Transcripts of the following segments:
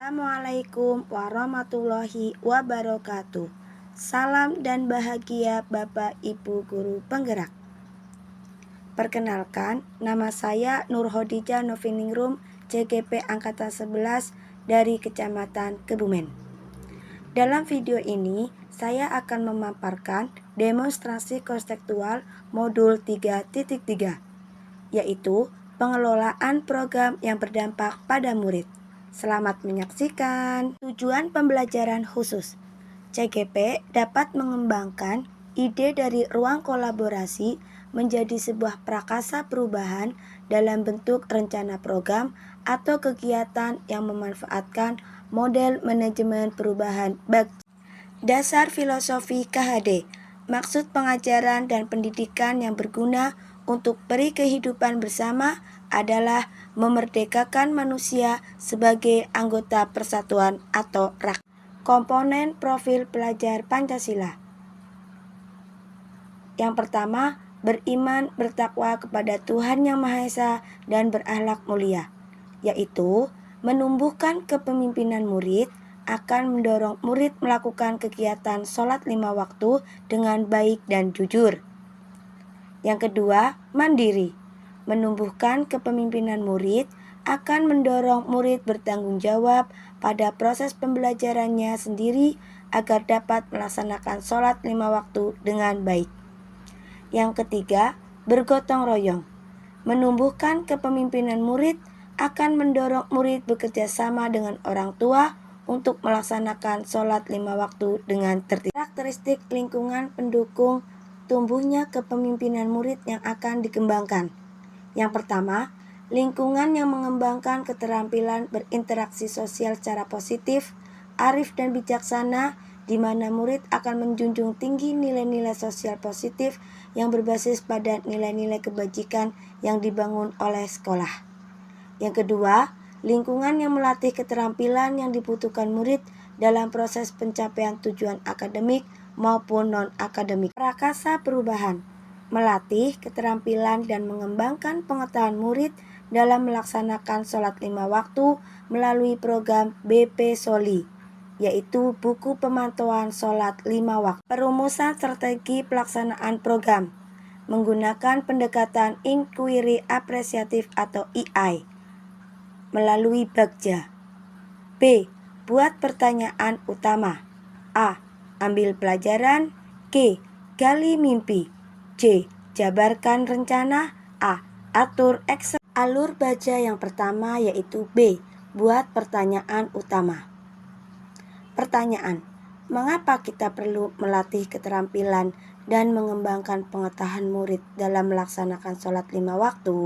Assalamualaikum warahmatullahi wabarakatuh. Salam dan bahagia Bapak Ibu Guru Penggerak. Perkenalkan, nama saya Nur Hodijah Noviningrum, CGP Angkatan 11 dari Kecamatan Kebumen. Dalam video ini, saya akan memaparkan demonstrasi konseptual modul 3.3, yaitu pengelolaan program yang berdampak pada murid. Selamat menyaksikan. Tujuan pembelajaran khusus. CGP dapat mengembangkan ide dari ruang kolaborasi menjadi sebuah prakasa perubahan dalam bentuk rencana program atau kegiatan yang memanfaatkan model manajemen perubahan Bagja. Dasar filosofi KHD. Maksud pengajaran dan pendidikan yang berguna untuk beri kehidupan bersama adalah memerdekakan manusia sebagai anggota persatuan atau rakyat. Komponen profil pelajar Pancasila. Yang pertama, beriman bertakwa kepada Tuhan Yang Maha Esa dan berakhlak mulia, yaitu menumbuhkan kepemimpinan murid akan mendorong murid melakukan kegiatan sholat 5 waktu dengan baik dan jujur. Yang kedua, mandiri. Menumbuhkan kepemimpinan murid akan mendorong murid bertanggung jawab pada proses pembelajarannya sendiri agar dapat melaksanakan sholat 5 waktu dengan baik. Yang ketiga, bergotong royong. Menumbuhkan kepemimpinan murid akan mendorong murid bekerja sama dengan orang tua untuk melaksanakan sholat 5 waktu dengan tertib. Karakteristik lingkungan pendukung tumbuhnya kepemimpinan murid yang akan dikembangkan. Yang pertama, lingkungan yang mengembangkan keterampilan berinteraksi sosial secara positif, arif dan bijaksana, di mana murid akan menjunjung tinggi nilai-nilai sosial positif yang berbasis pada nilai-nilai kebajikan yang dibangun oleh sekolah. Yang kedua, lingkungan yang melatih keterampilan yang dibutuhkan murid dalam proses pencapaian tujuan akademik maupun non-akademik. Prakasa perubahan, melatih keterampilan dan mengembangkan pengetahuan murid dalam melaksanakan sholat 5 waktu melalui program BP Soli, yaitu buku pemantauan sholat 5 waktu. Perumusan strategi pelaksanaan program menggunakan pendekatan inquiry apresiatif atau EI melalui Bagja. B. Buat pertanyaan utama. A. Ambil pelajaran. G. Gali mimpi. C. Jabarkan rencana. A. Atur Excel. Alur baca yang pertama yaitu B. Buat pertanyaan utama. Pertanyaan: mengapa kita perlu melatih keterampilan dan mengembangkan pengetahuan murid dalam melaksanakan sholat 5 waktu?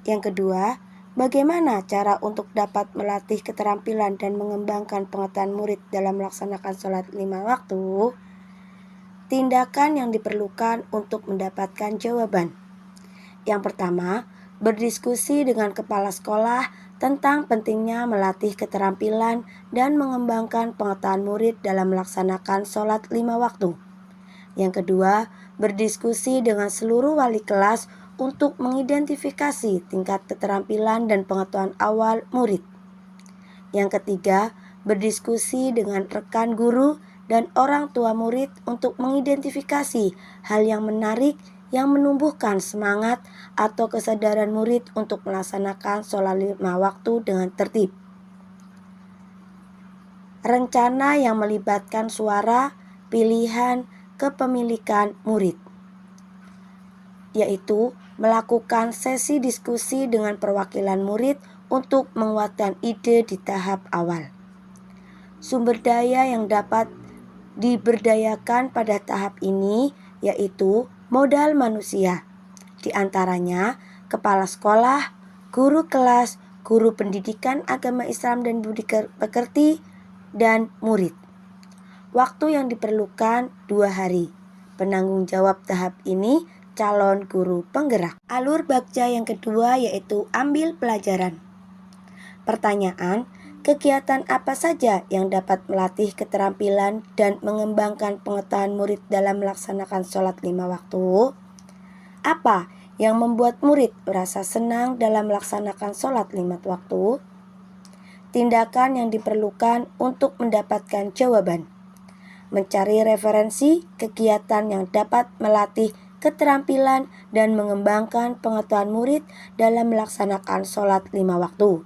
Yang kedua, bagaimana cara untuk dapat melatih keterampilan dan mengembangkan pengetahuan murid dalam melaksanakan sholat 5 waktu? Tindakan yang diperlukan untuk mendapatkan jawaban. Yang pertama, berdiskusi dengan kepala sekolah tentang pentingnya melatih keterampilan dan mengembangkan pengetahuan murid dalam melaksanakan sholat 5 waktu. Yang kedua, berdiskusi dengan seluruh wali kelas untuk mengidentifikasi tingkat keterampilan dan pengetahuan awal murid. Yang ketiga, berdiskusi dengan rekan guru dan orang tua murid untuk mengidentifikasi hal yang menarik yang menumbuhkan semangat atau kesadaran murid untuk melaksanakan sholat 5 waktu dengan tertib. Rencana yang melibatkan suara, pilihan, kepemilikan murid, yaitu melakukan sesi diskusi dengan perwakilan murid untuk menguatkan ide di tahap awal. Sumber daya yang dapat diberdayakan pada tahap ini yaitu modal manusia, di antaranya kepala sekolah, guru kelas, guru pendidikan agama Islam dan budi pekerti, dan murid. Waktu yang diperlukan 2 hari. Penanggung jawab tahap ini calon guru penggerak. Alur Bagja yang kedua yaitu ambil pelajaran. Pertanyaan: kegiatan apa saja yang dapat melatih keterampilan dan mengembangkan pengetahuan murid dalam melaksanakan sholat 5 waktu? Apa yang membuat murid merasa senang dalam melaksanakan sholat 5 waktu? Tindakan yang diperlukan untuk mendapatkan jawaban. Mencari referensi kegiatan yang dapat melatih keterampilan dan mengembangkan pengetahuan murid dalam melaksanakan sholat 5 waktu.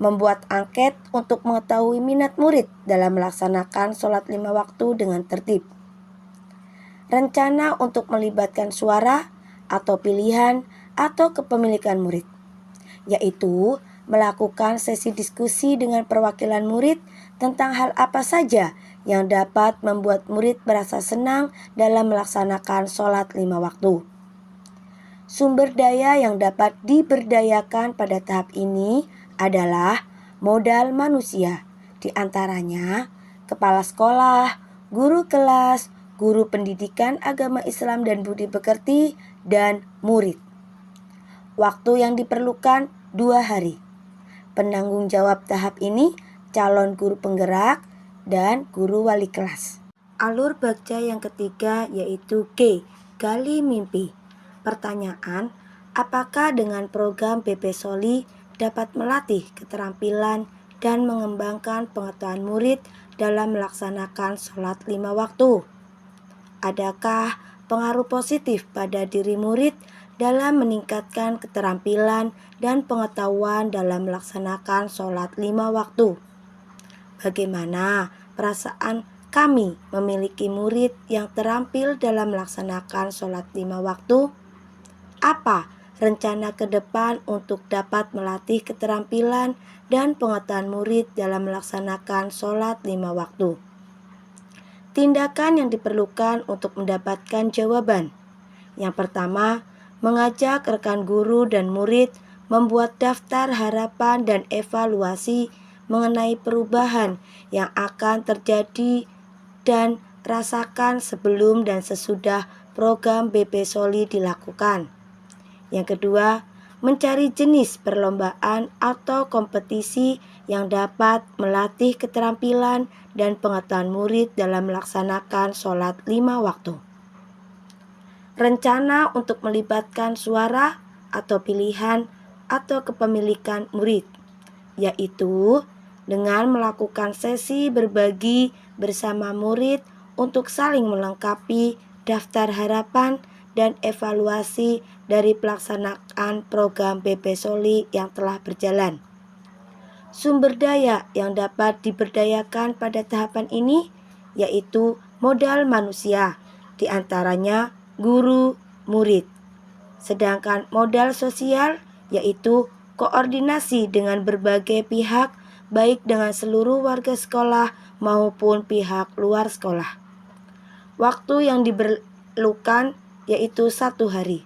Membuat angket untuk mengetahui minat murid dalam melaksanakan sholat 5 waktu dengan tertib. Rencana untuk melibatkan suara atau pilihan atau kepemilikan murid, yaitu melakukan sesi diskusi dengan perwakilan murid tentang hal apa saja yang dapat membuat murid merasa senang dalam melaksanakan sholat 5 waktu. Sumber daya yang dapat diberdayakan pada tahap ini adalah modal manusia, di antaranya kepala sekolah, guru kelas, guru pendidikan agama Islam dan budi pekerti, dan murid. Waktu yang diperlukan 2 hari. Penanggung jawab tahap ini calon guru penggerak dan guru wali kelas. Alur baca yang ketiga yaitu G, gali mimpi. Pertanyaan, apakah dengan program BP Soli dapat melatih keterampilan dan mengembangkan pengetahuan murid dalam melaksanakan sholat 5 waktu? Adakah pengaruh positif pada diri murid dalam meningkatkan keterampilan dan pengetahuan dalam melaksanakan sholat 5 waktu? Bagaimana perasaan kami memiliki murid yang terampil dalam melaksanakan sholat 5 waktu? Apa rencana ke depan untuk dapat melatih keterampilan dan pengetahuan murid dalam melaksanakan sholat 5 waktu? Tindakan yang diperlukan untuk mendapatkan jawaban. Yang pertama, mengajak rekan guru dan murid membuat daftar harapan dan evaluasi mengenai perubahan yang akan terjadi dan rasakan sebelum dan sesudah program BP Soli dilakukan. Yang kedua, mencari jenis perlombaan atau kompetisi yang dapat melatih keterampilan dan pengetahuan murid dalam melaksanakan sholat 5 waktu. Rencana untuk melibatkan suara atau pilihan atau kepemilikan murid, yaitu dengan melakukan sesi berbagi bersama murid untuk saling melengkapi daftar harapan dan evaluasi dari pelaksanaan program BP Soli yang telah berjalan. Sumber daya yang dapat diberdayakan pada tahapan ini yaitu modal manusia, di antaranya guru, murid. Sedangkan modal sosial yaitu koordinasi dengan berbagai pihak, baik dengan seluruh warga sekolah maupun pihak luar sekolah. Waktu yang diperlukan yaitu 1 hari.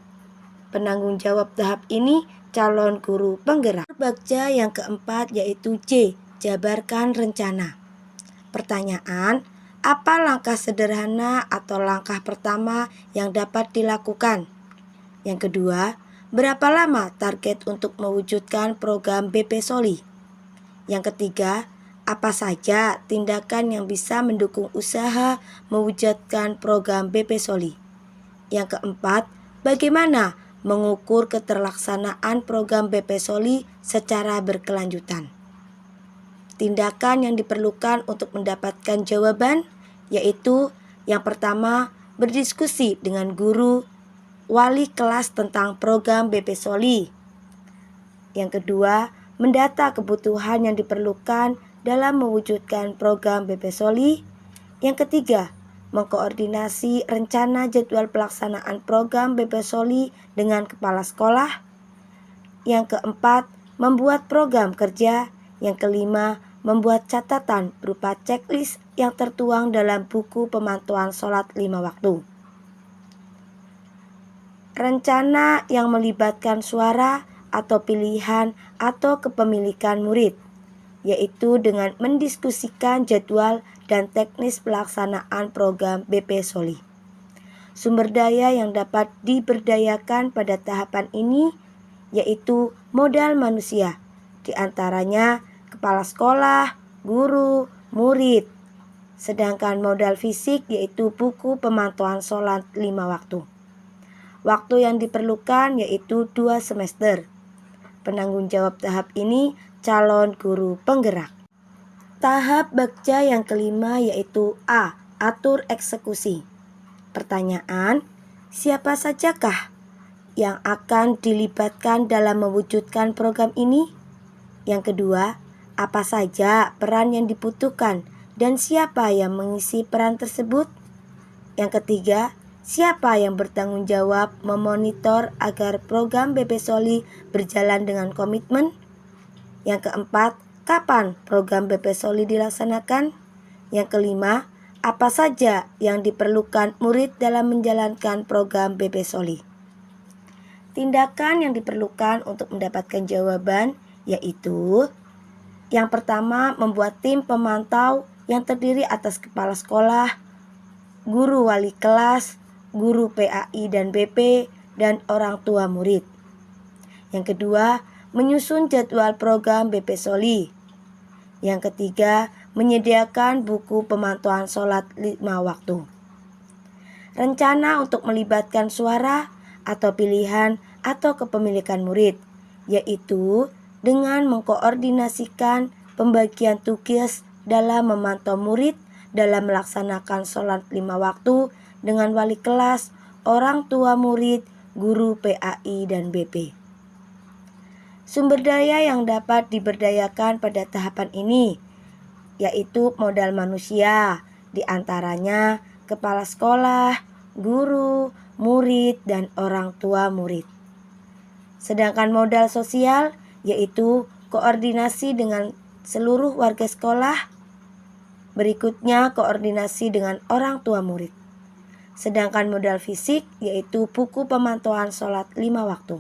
Penanggung jawab tahap ini calon guru penggerak. Baca yang keempat yaitu C, jabarkan rencana. Pertanyaan, apa langkah sederhana atau langkah pertama yang dapat dilakukan? Yang kedua, berapa lama target untuk mewujudkan program BP Soli? Yang ketiga, apa saja tindakan yang bisa mendukung usaha mewujudkan program BP Soli? Yang keempat, bagaimana mengukur keterlaksanaan program BP Soli secara berkelanjutan? Tindakan yang diperlukan untuk mendapatkan jawaban yaitu yang pertama, berdiskusi dengan guru, wali kelas tentang program BP Soli. Yang kedua, mendata kebutuhan yang diperlukan dalam mewujudkan program BP Soli. Yang ketiga, mengkoordinasi rencana jadwal pelaksanaan program BP Soli dengan kepala sekolah. Yang keempat, membuat program kerja. Yang kelima, membuat catatan berupa checklist yang tertuang dalam buku pemantauan sholat 5 waktu. Rencana yang melibatkan suara atau pilihan atau kepemilikan murid, yaitu dengan mendiskusikan jadwal dan teknis pelaksanaan program BP Soli. Sumber daya yang dapat diberdayakan pada tahapan ini yaitu modal manusia, di antaranya kepala sekolah, guru, murid. Sedangkan modal fisik yaitu buku pemantauan sholat 5 waktu. Waktu yang diperlukan yaitu 2 semester. Penanggung jawab tahap ini calon guru penggerak. Tahap bakca yang kelima yaitu A. Atur eksekusi. Pertanyaan, siapa sajakah yang akan dilibatkan dalam mewujudkan program ini? Yang kedua, apa saja peran yang dibutuhkan dan siapa yang mengisi peran tersebut? Yang ketiga, siapa yang bertanggung jawab memonitor agar program BP Soli berjalan dengan komitmen? Yang keempat, kapan program BP Soli dilaksanakan? Yang kelima, apa saja yang diperlukan murid dalam menjalankan program BP Soli? Tindakan yang diperlukan untuk mendapatkan jawaban yaitu yang pertama, membuat tim pemantau yang terdiri atas kepala sekolah, guru wali kelas, guru PAI dan BP, dan orang tua murid. Yang kedua, menyusun jadwal program BP Soli. Yang ketiga, menyediakan buku pemantauan sholat 5 waktu. Rencana untuk melibatkan suara atau pilihan atau kepemilikan murid, yaitu dengan mengkoordinasikan pembagian tugas dalam memantau murid dalam melaksanakan sholat 5 waktu dengan wali kelas, orang tua murid, guru PAI dan BP. Sumber daya yang dapat diberdayakan pada tahapan ini yaitu modal manusia, diantaranya kepala sekolah, guru, murid, dan orang tua murid. Sedangkan modal sosial yaitu koordinasi dengan seluruh warga sekolah, berikutnya koordinasi dengan orang tua murid. Sedangkan modal fisik yaitu buku pemantauan sholat 5 waktu.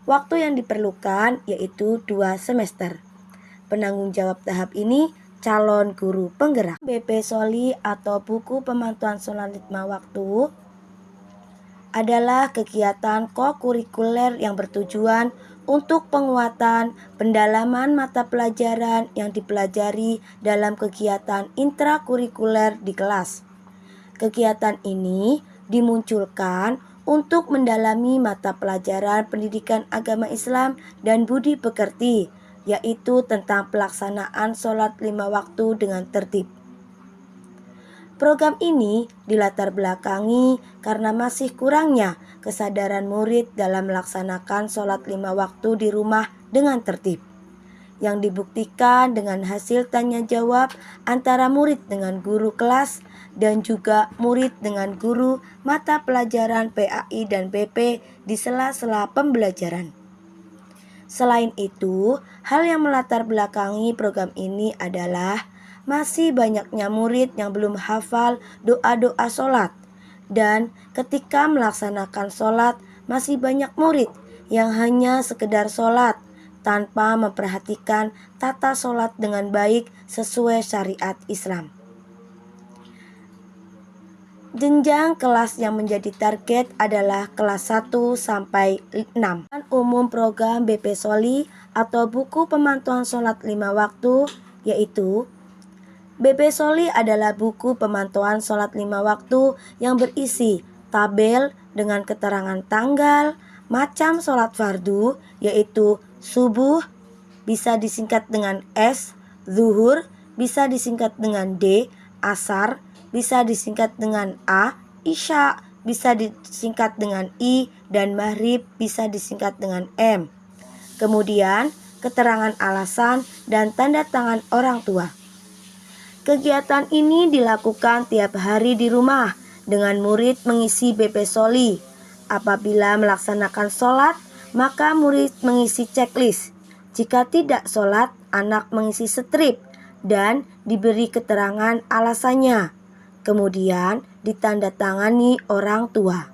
Waktu yang diperlukan yaitu 2 semester. Penanggung jawab tahap ini calon guru penggerak. BP Soli atau buku pemantauan sholat 5 waktu adalah kegiatan kokurikuler yang bertujuan untuk penguatan pendalaman mata pelajaran yang dipelajari dalam kegiatan intrakurikuler di kelas. Kegiatan ini dimunculkan untuk mendalami mata pelajaran pendidikan agama Islam dan budi pekerti, yaitu tentang pelaksanaan sholat 5 waktu dengan tertib. Program ini dilatar belakangi karena masih kurangnya kesadaran murid dalam melaksanakan sholat 5 waktu di rumah dengan tertib, yang dibuktikan dengan hasil tanya jawab antara murid dengan guru kelas dan juga murid dengan guru mata pelajaran PAI dan BP di sela-sela pembelajaran. Selain itu, hal yang melatar belakangi program ini adalah masih banyaknya murid yang belum hafal doa-doa sholat. Dan ketika melaksanakan sholat, masih banyak murid yang hanya sekedar sholat tanpa memperhatikan tata sholat dengan baik sesuai syariat Islam. Jenjang kelas yang menjadi target adalah kelas 1 sampai 6. Umum program BP Soli atau buku pemantauan sholat 5 waktu yaitu BP Soli adalah buku pemantauan sholat 5 waktu yang berisi tabel dengan keterangan tanggal, macam sholat fardu yaitu subuh bisa disingkat dengan S, zuhur bisa disingkat dengan D, asar bisa disingkat dengan A, isya bisa disingkat dengan I, dan maghrib bisa disingkat dengan M. Kemudian keterangan alasan dan tanda tangan orang tua. Kegiatan ini dilakukan tiap hari di rumah dengan murid mengisi BP Soli. Apabila melaksanakan sholat, maka murid mengisi checklist. Jika tidak sholat, anak mengisi strip dan diberi keterangan alasannya. Kemudian ditandatangani orang tua.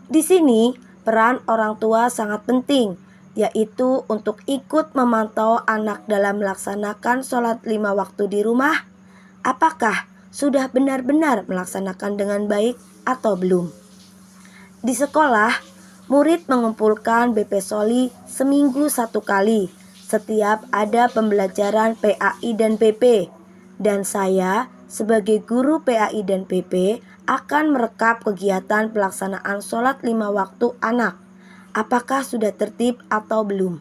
Di sini peran orang tua sangat penting, yaitu untuk ikut memantau anak dalam melaksanakan sholat 5 waktu di rumah. Apakah sudah benar-benar melaksanakan dengan baik atau belum? Di sekolah, murid mengumpulkan BP Soli seminggu 1 kali setiap ada pembelajaran PAI dan BP. Dan saya sebagai guru PAI dan BP akan merekap kegiatan pelaksanaan sholat 5 waktu anak. Apakah sudah tertib atau belum?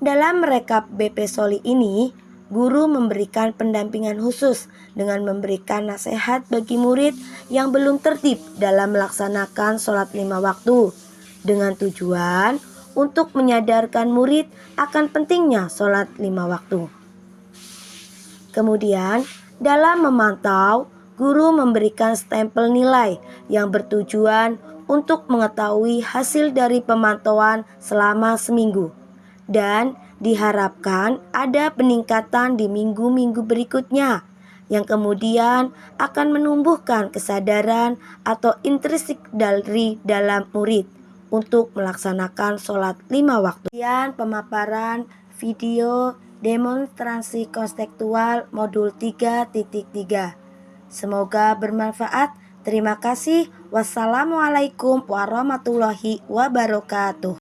Dalam merekap BP Soli ini, guru memberikan pendampingan khusus dengan memberikan nasihat bagi murid yang belum tertib dalam melaksanakan sholat 5 waktu, dengan tujuan untuk menyadarkan murid akan pentingnya sholat 5 waktu. Kemudian, dalam memantau, guru memberikan stempel nilai yang bertujuan untuk mengetahui hasil dari pemantauan selama seminggu, dan diharapkan ada peningkatan di minggu-minggu berikutnya yang kemudian akan menumbuhkan kesadaran atau intrinsik dari dalam murid untuk melaksanakan sholat 5 waktu. Kemudian pemaparan video demonstrasi konseptual modul 3.3. Semoga bermanfaat. Terima kasih. Wassalamualaikum warahmatullahi wabarakatuh.